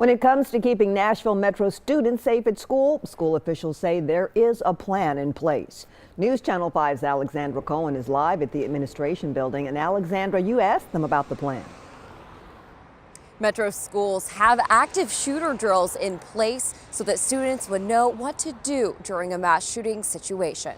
When it comes to keeping Nashville Metro students safe at school, school officials say there is a plan in place. News Channel 5's Alexandra Cohen is live at the administration building. And Alexandra, you asked them about the plan. Metro schools have active shooter drills in place so that students would know what to do during a mass shooting situation.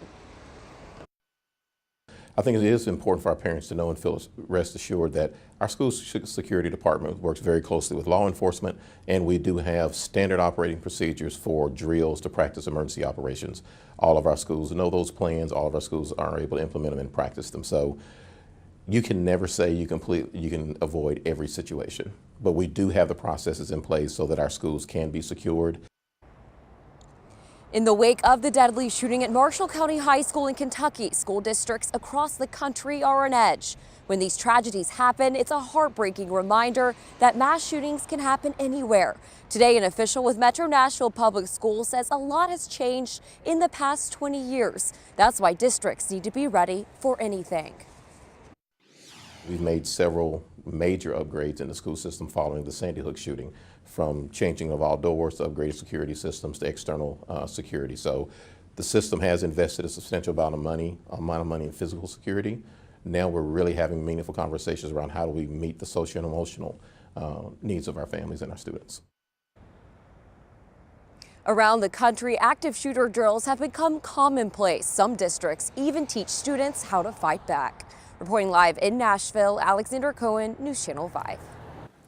I think it is important for our parents to know and feel rest assured that our school security department works very closely with law enforcement, and we do have standard operating procedures for drills to practice emergency operations. All of our schools know those plans. All of our schools are able to implement them and practice them. So you can never say you can avoid every situation, but we do have the processes in place so that our schools can be secured. In the wake of the deadly shooting at Marshall County High School in Kentucky, school districts across the country are on edge. When these tragedies happen, it's a heartbreaking reminder that mass shootings can happen anywhere. Today, an official with Metro Nashville Public Schools says a lot has changed in the past 20 years. That's why districts need to be ready for anything. We've made several major upgrades in the school system following the Sandy Hook shooting, from changing of all doors to upgraded security systems to external security. So the system has invested a substantial amount of money in physical security. Now we're really having meaningful conversations around how do we meet the social and emotional needs of our families and our students. Around the country, active shooter drills have become commonplace. Some districts even teach students how to fight back. Reporting live in Nashville, Alexandra Cohen, News Channel 5.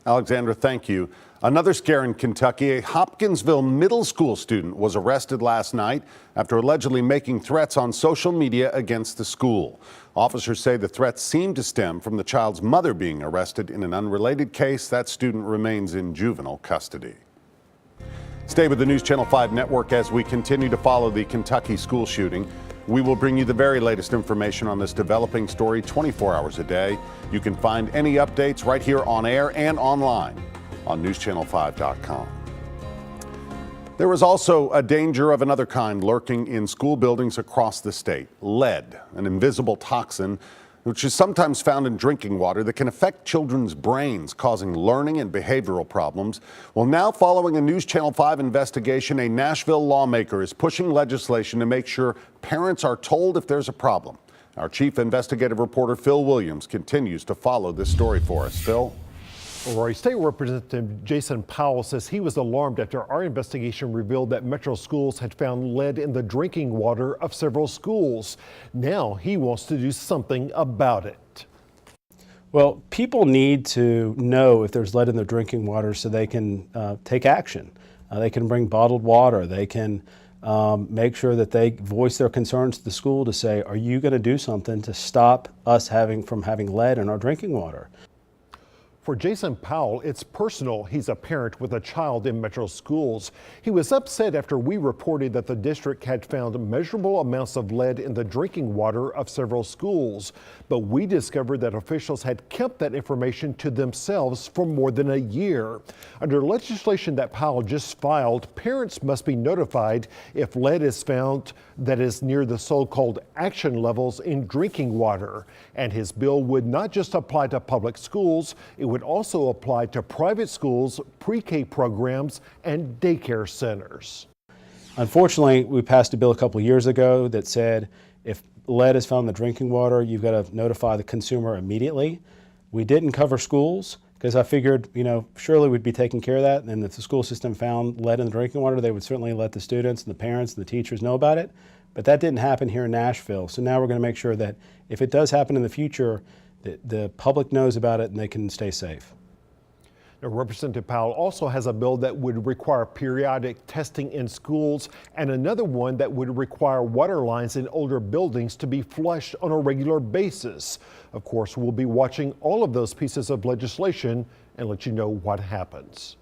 Alexandra, thank you. Another scare in Kentucky. A Hopkinsville middle school student was arrested last night after allegedly making threats on social media against the school. Officers say the threats seem to stem from the child's mother being arrested in an unrelated case. That student remains in juvenile custody. Stay with the News Channel 5 network as we continue to follow the Kentucky school shooting. We will bring you the very latest information on this developing story 24 hours a day. You can find any updates right here on air and online on newschannel5.com. There is also a danger of another kind lurking in school buildings across the state. Lead, an invisible toxin which is sometimes found in drinking water that can affect children's brains, causing learning and behavioral problems. Well, now following a News Channel 5 investigation, a Nashville lawmaker is pushing legislation to make sure parents are told if there's a problem. Our chief investigative reporter, Phil Williams, continues to follow this story for us. Phil? Rory, State Representative Jason Powell says he was alarmed after our investigation revealed that Metro schools had found lead in the drinking water of several schools. Now he wants to do something about it. Well, people need to know if there's lead in their drinking water so they can take action. They can bring bottled water. They can make sure that they voice their concerns to the school to say, are you going to do something to stop us from having lead in our drinking water? For Jason Powell, it's personal. He's a parent with a child in Metro schools. He was upset after we reported that the district had found measurable amounts of lead in the drinking water of several schools. But we discovered that officials had kept that information to themselves for more than a year. Under legislation that Powell just filed, parents must be notified if lead is found that is near the so-called action levels in drinking water. And his bill would not just apply to public schools, it would also apply to private schools, pre-K programs, and daycare centers. Unfortunately, we passed a bill a couple years ago that said if lead is found in the drinking water, you've got to notify the consumer immediately. We didn't cover schools because I figured, surely we'd be taking care of that. And if the school system found lead in the drinking water, they would certainly let the students and the parents and the teachers know about it. But that didn't happen here in Nashville. So now we're going to make sure that if it does happen in the future, the public knows about it and they can stay safe. Now, Representative Powell also has a bill that would require periodic testing in schools and another one that would require water lines in older buildings to be flushed on a regular basis. Of course, we'll be watching all of those pieces of legislation and let you know what happens.